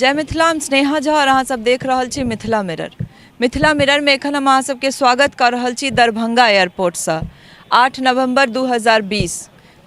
जय मिथिला, हम स्नेहा झा और अहाँ सब देख रहल छी मिथिला मिरर। मिथिला मिरर में एखन हम अहाँ सबके स्वागत कर रहल छी दरभंगा एयरपोर्ट से। 8 नवंबर 2020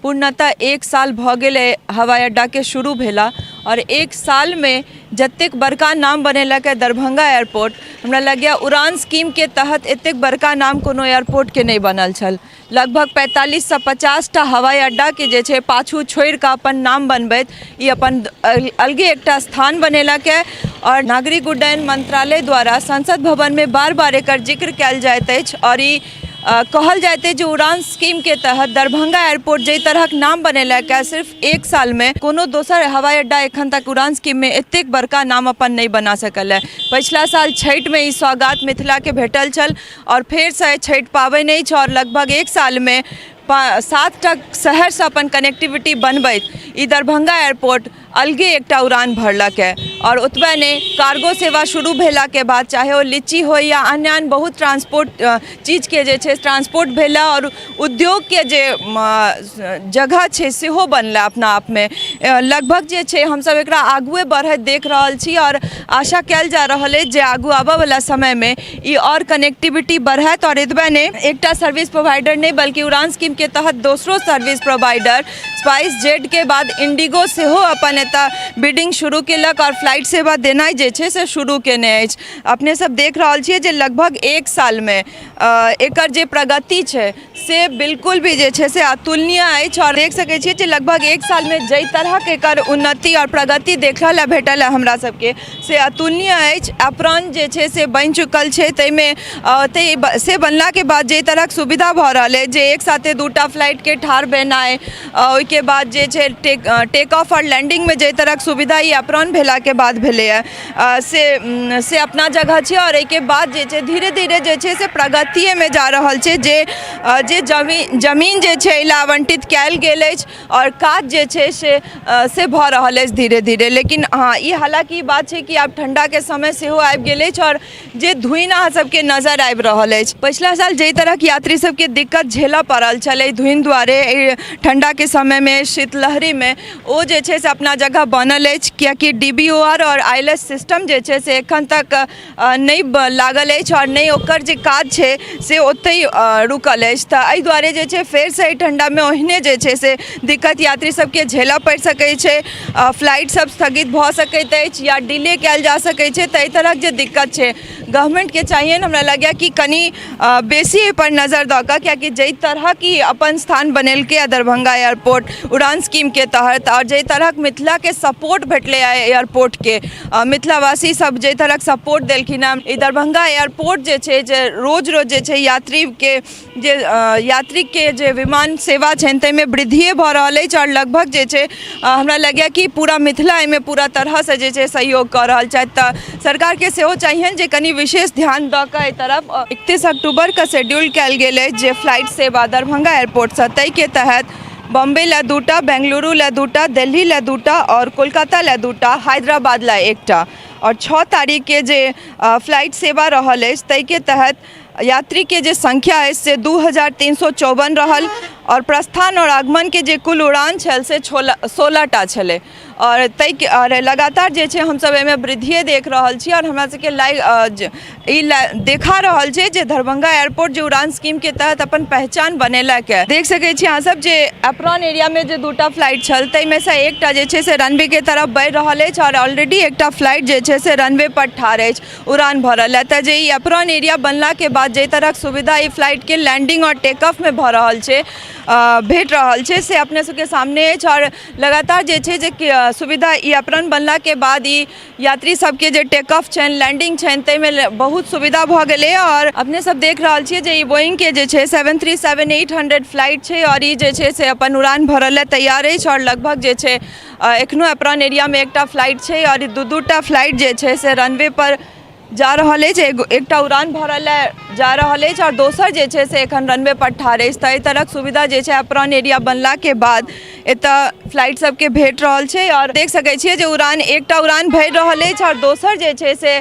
पूर्णतः 1 साल भ गेल हवाई अड्डा के शुरू भेला और 1 साल में जतेक बड़का नाम बनेलक है दरभंगा एयरपोर्ट, हमरा लगे उड़ान स्कीम के तहत एतेक बड़का नाम कोनो एयरपोर्ट के नहीं बनल छल। लगभग 45 से 50 टा हवाई अड्डा के जे छे पाछू छोड़ के अपन नाम बनबैत ई अपन अलगे एकटा स्थान बनेलक है। और नागरिक उड्डयन मंत्रालय द्वारा संसद भवन में बार बार एकर जिक्र कयल जाइत अछि और ई कहल जाते हैं जो उड़ान स्कीम के तहत दरभंगा एयरपोर्ट जे तरह नाम बनेलक है सिर्फ 1 साल में कोनो दोसर हवाई अड्डा एखन तक उड़ान स्कीम में एतेक बड़का नाम अपन नहीं बना सकल है। पिछला साल छठ में ई सौगात मिथिला के भेटल छल और फिर से छठ पाबनि अछि और लगभग 1 साल में 7 टा शहर से अपन कनेक्टिविटी बनबैत ई दरभंगा एयरपोर्ट अलगे एकटा उड़ान भरलक है। और ओतबे ने कार्गो सेवा शुरू भेला के बाद चाहे वो लीची हो या अन्य बहुत ट्रांसपोर्ट चीज के जे छे ट्रांसपोर्ट भेला और उद्योग के जे जगह छे सेहो बनला अपना आप में। लगभग जे छे हम सब एकरा आगुए बढ़त देख रहल छी और आशा कयल जा रहल है जे आगू आबा वाला समय में ई और कनेक्टिविटी बढ़त और एतबे ने एकटा सर्विस प्रोवाइडर नहीं बल्कि उड़ान स्कीम के तहत दोसरो सर्विस प्रोवाइडर स्पाइस जेट के बाद इंडिगो सेहो अपन एता बिडिंग शुरू केलक और फ्लाइट सेवा देनाइ जे छे से शुरू केने अछि। अपने सब देख रहल छिए जे लगभग 1 साल में एकर जे प्रगति छे से बिल्कुल भी जे छे से अतुलनीय अछि और देख सकै छिए जे लगभग 1 साल में जई तरह के एकर उन्नति और प्रगति देखला ला भेटल है हमरा सबके से अतुलनीय अछि। अपरान जे छे से बन चुकल छे तै में से बनला के बाद जे तरह सुविधा भ रहल है जे एक साथे 2टा फ्लाइट के ठार बेनाइ ओइ के बाद जे छे टेक ऑफ और लैंडिंग में जे तरह सुविधा ई अपरान भेला के बाद भेले है से अपना जगह छे और एक बाद जे छे धीरे धीरे जे छे से प्रगति में जा रहल छे जे जमीन जे छे इला आवंटित कयल गेल अछि और काज जे छे से भ रहल अछि धीरे धीरे। लेकिन हाँ ई हालांकि बात छे कि अब ठंडा के समय सेहो आबि गेल अछि और जे धुइन अहाँ सबके नजर आबि रहल अछि। पिछला साल जे तरह के यात्री सबके दिक्कत झेला पड़ल छले धुइन दुआरे ठंडा के समय में शीतलहरी में ओ जे छे से अपना जगह बनल अछि कियाकि DBOR और ILS सिस्टम जे छे से एखन तक नहीं लागल अछि और नहीं ओकर जे काज छे से ओतई रुकल अछि। त एहि दुआरे जे छे फेर से ठंडा में ओहिने जे छे से दिक्कत यात्री सबके झेला पड़ सकै छे, फ्लाइट सब स्थगित भ सकैत अछि या डिले कयल जा सकै छे। त एहि तरह जे दिक्कत छे गवर्नमेंट के चाहिए हमरा लगे कि कनी बेसी पर नजर द के कियाकि जई तरह की अपन स्थान बनेलके दरभंगा एयरपोर्ट उड़ान स्कीम के तहत और जई तरह मिथिला के सपोर्ट भेटले एयरपोर्ट के मिथिलावासी सब जे तरह सपोर्ट देलखिन ई दरभंगा एयरपोर्ट जे छे जे रोज जे छे यात्री के जे विमान सेवा छे तै में वृद्धि भ रहल अछि और लगभग जे छे हमरा लगे कि पूरा मिथिला एमे पूरा तरह से जे छे सहयोग कर रहल छथि। त सरकार के सेहो चाहिए जे कनी विशेष ध्यान द के एहि तरफ 31 अक्टूबर का शेड्यूल कयल गेल अछि जे फ्लाइट सेवा दरभंगा एयरपोर्ट से तै के तहत बॉम्बे ला 2टा, बेंगलुरु ला 2टा, दिल्ली ला 2टा और कोलकाता ला 2टा, हैदराबाद ला 1टा और 6 तारीख के जे फ्लाइट सेवा रहल अछि तै के तहत यात्री के जे संख्या है से 2354 रहल और प्रस्थान और आगमन के जे कुल उड़ान छल से 16टा छले और तै और लगातार जे छे हम सब एमे वृद्धि देख रहल छी और हमरा सबके देखा रहल छे जे दरभंगा एयरपोर्ट जे उड़ान स्कीम के तहत अपन पहचान बनेलक है। देख सकै छी अहाँ सब जे अपरान एरिया में जे 2टा फ्लाइट छल तै में से एकटा जे छे से रनवे के तरफ बढ़ि रहल अछि और ऑलरेडी एकटा फ्लाइट जे छे से रनवे पर ठार अछि उड़ान भरल है। त जे ई अपरान एरिया बनला के बाद जे तरह सुविधा ई फ्लाइट के लैंडिंग और टेक ऑफ में भ रहल छे भेट रहल छे से अपने सबके सामने अछि और लगातार जे छे जे सुविधा ई अपरान बनला के बाद ई यात्री सबके जे टेक ऑफ छन लैंडिंग छन तै में बहुत सुविधा भ गेले और अपने सब देख रहल छिए जे ई बोइंग के जे छे 737-800 फ्लाइट छे और ई जे छे से अपन उड़ान भरल ले तैयार अछि और लगभग जे छे एखनो अपरान एरिया में एकटा फ्लाइट छे और 2-2टा फ्लाइट जे छे से रनवे पर जा रहल अछि। एकटा उड़ान भरल जा रहल अछि और दोसर जे छे से एखन रनवे पर ठार अछि। त एहि तरह सुविधा जे छे अपरान एरिया बनला के बाद एतऽ फ्लाइट सबके भेट रहल छे और देख सकै छिए जे उड़ान एकटा उड़ान भरि रहल अछि और दोसर जे छे से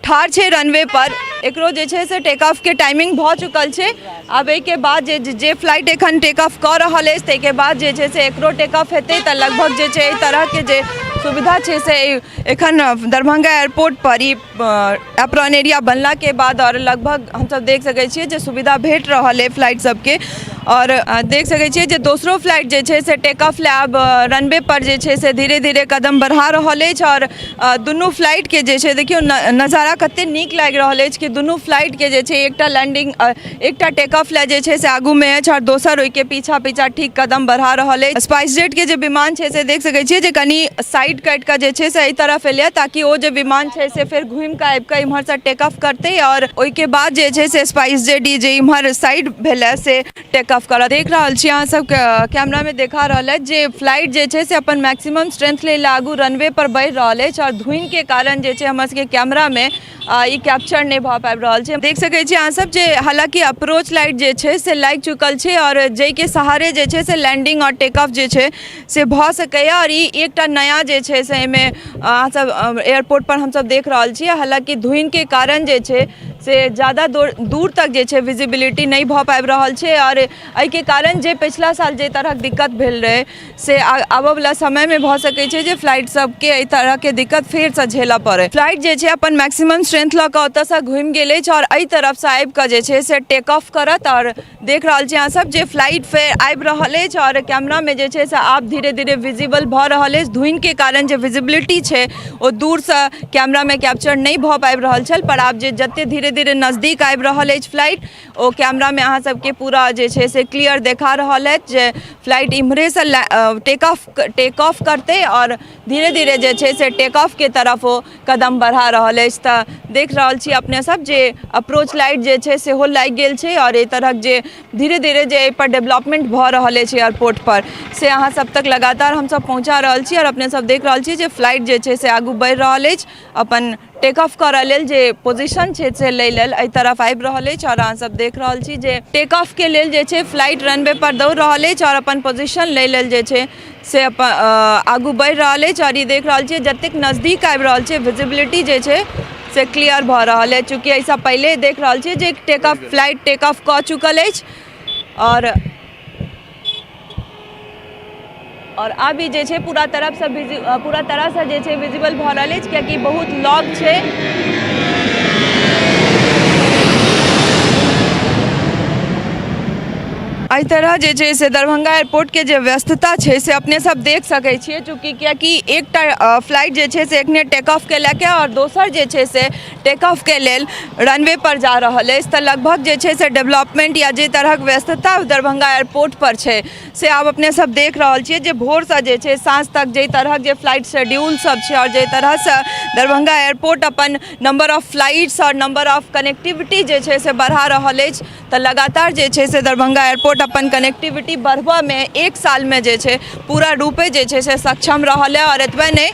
ठार छे रनवे पर। एकरो जे छे से टेक ऑफ के टाइमिंग भ चुकल छे। अब एहि के बाद जे फ्लाइट एखन टेक ऑफ कर रहल अछि ताहि के बाद जे छे से एकरो टेक ऑफ हेतै त लगभग जे छे एहि तरह के जे सुविधा छे से एखन दरभंगा एयरपोर्ट पर ही एप्रॉन एरिया बनला के बाद और लगभग हम सब देख सकै छियै जे सुविधा भेट रहल है फ्लाइट सबके। और देख सकै छियै जे दोसरो फ्लाइट जे छे से टेक ऑफ लैब रनवे पर जे छे से धीरे धीरे कदम बढ़ा रहल अछि। और दुनू फ्लाइट के जे छे देखियो नज़ारा कते नीक लागि रहल अछि कि दुनू फ्लाइट के जे छे एकटा लैंडिंग एकटा टेक ऑफ ले जे छे से आगू में अछि और दोसर ओइ के पीछा पीछा ठीक कदम बढ़ा रहल अछि। स्पाइस जेट के जे विमान छे से देख सकै छियै जे कनी साइड कट के जे छे से एहि तरफ एलै ताकि ओ जे विमान छे से फिर घूम के आबि के इम्हर से टेक ऑफ करते और ओइ के बाद जे छे से स्पाइस जेट जे इम्हर साइड भेलै से टेक ऑफ कर। देख रहल छी अहाँ सब कैमरा में देखा रहल है जे फ्लाइट जे छे से अपन मैक्सिमम स्ट्रेंथ ले आगू रनवे पर बढ़ रहल है और धुन के कारण जे छे हमर सबके कैमरा में ई कैप्चर नहीं भ पाबि रहल छै। देख सकै छी अहाँ सब जे हालांकि अप्रोच लाइट जे छे से लागि चुकल छे और जै के सहारे जे छे से लैंडिंग और टेक ऑफ जे छे से भ सकैया। और ई एकटा नया जे छे से एमे अहाँ सब एयरपोर्ट पर हम सब देख रहल छी। हालांकि धुन के कारण जे छे से ज़्यादा दूर तक जे छे विजिबिलिटी नहीं भ पाबि रहल छे और एहि के कारण जे पिछला साल जे तरह दिक्कत भेल रहे से आबऽ वाला समय में भ सकै छे जे फ्लाइट सबके एहि तरह के दिक्कत फेर से झेलऽ पड़े। फ्लाइट जे छे अपन मैक्सिमम स्ट्रेंथ ल के ओतऽ से घूमि गेल अछि और एहि तरफ से आबि के जे छे से टेक ऑफ करत। और देख रहल छी अहाँ सब जे फ्लाइट फेर आबि रहल अछि और कैमरा में जे छे से आब धीरे धीरे विजिबल भ रहल अछि। धुन के कारण जे विजिबिलिटी छे ओ दूर से कैमरा में कैप्चर नहीं भ पाबि रहल छल पर आब जे जते धीरे धीरे नजदीक आबि रहल अछि फ्लाइट ओ कैमरा में अहाँ सबके पूरा जे छे से क्लियर देखा रहल अछि जे फ्लाइट इम्हरे से टेक ऑफ करते और धीरे धीरे जे छे से टेक ऑफ के तरफ ओ कदम बढ़ा रहल अछि। त देख रहल छी अपने सब जे अप्रोच लाइट जे छे से हो लागि गेल छे और एहि तरह जे धीरे धीरे जे एहि पर डेवलपमेंट भ रहल अछि एयरपोर्ट पर से अहाँ सब तक लगातार हम सब पहुंचा रहल छी। और अपने सब देख रहल छी जे फ्लाइट जे छे से आगू बढ़ि रहल अछि अपन टेक ऑफ करऽ लेल जे पोजीशन छे से ले लेल एहि तरफ आबि रहल अछि। और अहाँ सब देख रहल छी जे टेक ऑफ के लेल जे छे फ्लाइट रनवे पर दौड़ रहल अछि और अपन पोजीशन ले लेल जे छे से आगू बढ़ि रहल अछि। और ई देख रहल छी जतेक नजदीक आबि रहल छे विजिबिलिटी जे छे से क्लियर भ रहल है चूँकि ऐसा पहले देख रहल छी जे फ्लाइट टेक ऑफ क चुकल अछि। और अभी जे छे पूरा तरह से जे छे विजिबल भ रहल अछि कियाकि बहुत लॉग छे। एहि तरह जे छे से दरभंगा एयरपोर्ट के जे व्यस्तता छे से अपने सब देख सकै छियै चूँकि कियाकि एकटा फ्लाइट जे छे से एखने टेक ऑफ के लेके और दोसर जे छे से टेक ऑफ के लेल रनवे पर जा रहल अछि। त लगभग जे छे से डेवलपमेंट या जे तरह व्यस्तता दरभंगा एयरपोर्ट पर छे से आब अपने सब देख रहल छियै जे भोर से जे छे साँझ तक जे तरह जे फ्लाइट शेड्यूल सब छे और जे तरह से Darbhanga airport upon number of flights और नंबर ऑफ कनेक्टिविटी जे छे से बढ़ा रहल अछि। त लगातार जे छे से दरभंगा एयरपोर्ट अपन कनेक्टिविटी बढ़बा में एक साल में जे छे पूरा रूपे जे छे से सक्षम रहल है। और एतबे नहीं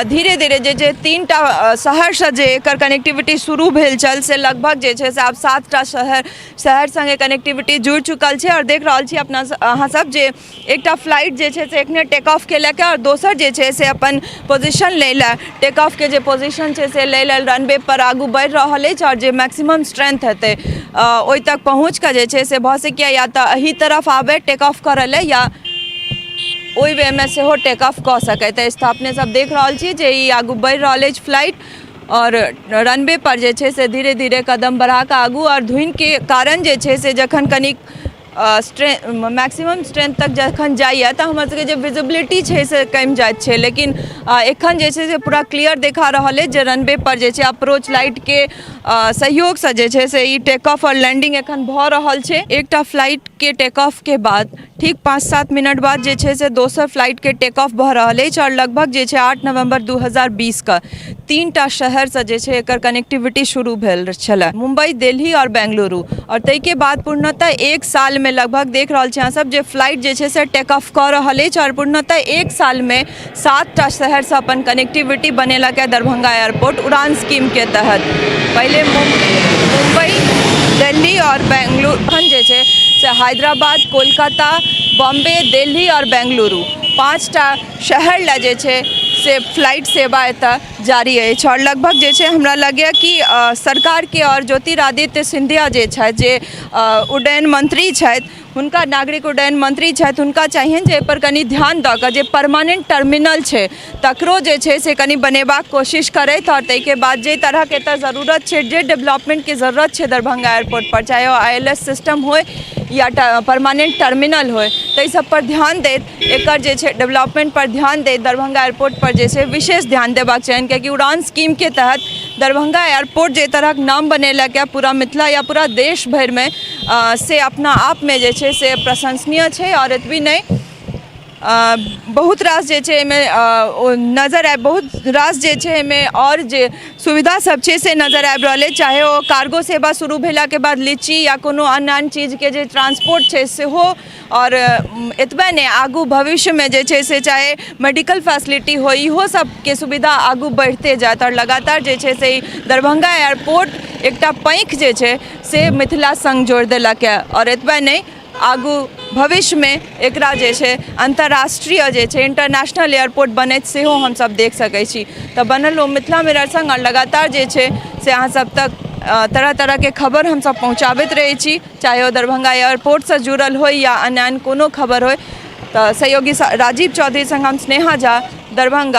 धीरे धीरे जे 3टा शहर से जे एकर कनेक्टिविटी शुरू भेल चल से लगभग जे छे से आब 7टा शहर संगे कनेक्टिविटी जुड़ चुकल छे। और देख रहल छी अपना अहाँ सब जे एकटा फ्लाइट जे छे से एखने टेक ऑफ के लेके और दोसर जे छे से अपन पोजीशन ले ले टेक ऑफ के जे पोजीशन छे से ले लेल रनवे पर आगू बढ़ रहल अछि। और जे मैक्सिमम स्ट्रेंथ हेतै ओहि तक पहुँच के जे छे से भ सकै या त एही तरफ आबे टेक ऑफ करऽ ले या ओहि वे में सेहो टेक ऑफ क सकैत अछि। त अपने सब देख रहल छी जे ई आगू बढ़ि रहल अछि फ्लाइट और रनवे पर जे छे से धीरे धीरे कदम बढ़ा के आगू। और धुन के कारण जे छे से जखन कनिक मैक्सिमम स्ट्रेंथ तक जखन जाइए तो हमर सबके जे विजिबिलिटी छे से कम जाइत छे लेकिन एखन जे छे से पूरा क्लियर देखा रहल है जे रनवे पर जे छे अप्रोच लाइट के सहयोग से जे छे से ई टेक ऑफ और लैंडिंग एखन भ रहल छे। एकटा फ्लाइट के टेक ऑफ के बाद ठीक 5-7 मिनट बाद जे छे से दोसर फ्लाइट के टेक ऑफ भ रहल है। और लगभग जे छे 8 नवंबर 2020 का 3टा शहर से जे छे एकर कनेक्टिविटी शुरू भेल छले, मुंबई, दिल्ली और बेंगलुरु। और तै के बाद पूर्णतः एक साल में लगभग देख रहल छी अहाँ सब जे फ्लाइट जे छे से टेक ऑफ कर रहल अछि। और पूर्णतः एक साल में 7टा शहर से अपन कनेक्टिविटी बनेलक है दरभंगा एयरपोर्ट उड़ान स्कीम के तहत। पहले मुंबई, दिल्ली और बेंगलुरु जे छे से हैदराबाद, कोलकाता, बॉम्बे, दिल्ली और बेंगलुरु 5टा शहर ला जे छे से फ्लाइट सेवा एतऽ जारी अछि और लगभग जे छै हमरा लगैए कि सरकार के और ज्योतिरादित्य सिंधिया जे छथि जे उड्डयन मंत्री छथि हुनका नागरिक उड्डयन मंत्री छथि हुनका चाहिए जे एहिपर कनि ध्यान दऽ कऽ जे परमानेंट टर्मिनल छै तकरो जे छै से कनि बनेबाक कोशिश करथि और ताहिके बाद जे तरहके एतऽ जरूरत छै जे डेवलपमेंटके जरूरत छै दरभंगा एयरपोर्ट पर चाहे ओ ILS सिस्टम होय या परमानेंट टर्मिनल होय ताहि सब पर ध्यान दैत एकर जे छै डेवलपमेंट पर ध्यान दैत दरभंगा एयरपोर्ट पर जे छै विशेष ध्यान देबाक चाहिए कियाकि उड़ान स्कीम के तहत दरभंगा एयरपोर्ट जे तरहक नाम बनेलक है पूरा मिथिला या पूरा देश भर में से अपना आप में जे छै से प्रशंसनीय छै और एतबी नहीं बहुत रास जे छै एहिमे नजर आबि बहुत रास जे छै एहिमे और जे सुविधा सब छै से नजर आबि रहल अछि चाहे ओ कार्गो सेवा शुरू भेला के बाद लीची या कोनो अन्य चीज के जे ट्रांसपोर्ट छै सेहो और एतबे नहीं आगू भविष्य में जे छै से चाहे मेडिकल फैसिलिटी हो इहो सब के सुविधा आगू बढ़ते जात और लगातार जे छै से दरभंगा एयरपोर्ट एकटा पैंख जे छै से मिथिला संग जोड़ देलक है और एतबे नहीं आगू भविष्य में एकरा जे छै अंतर्राष्ट्रीय जे छै इंटरनेशनल एयरपोर्ट बनैत सेहो हम सब देख सकै छी तऽ बनल ओ मिथिला मिरर संग और लगातार जे छै से अहाँ सब तक तरह तरह के खबर हम सब पहुँचाबैत रहै छी चाहे ओ दरभंगा एयरपोर्ट से जुड़ल होय या अन्य कोनो खबर होय तऽ सहयोगी राजीव चौधरी संग हम स्नेहा झा दरभंगा।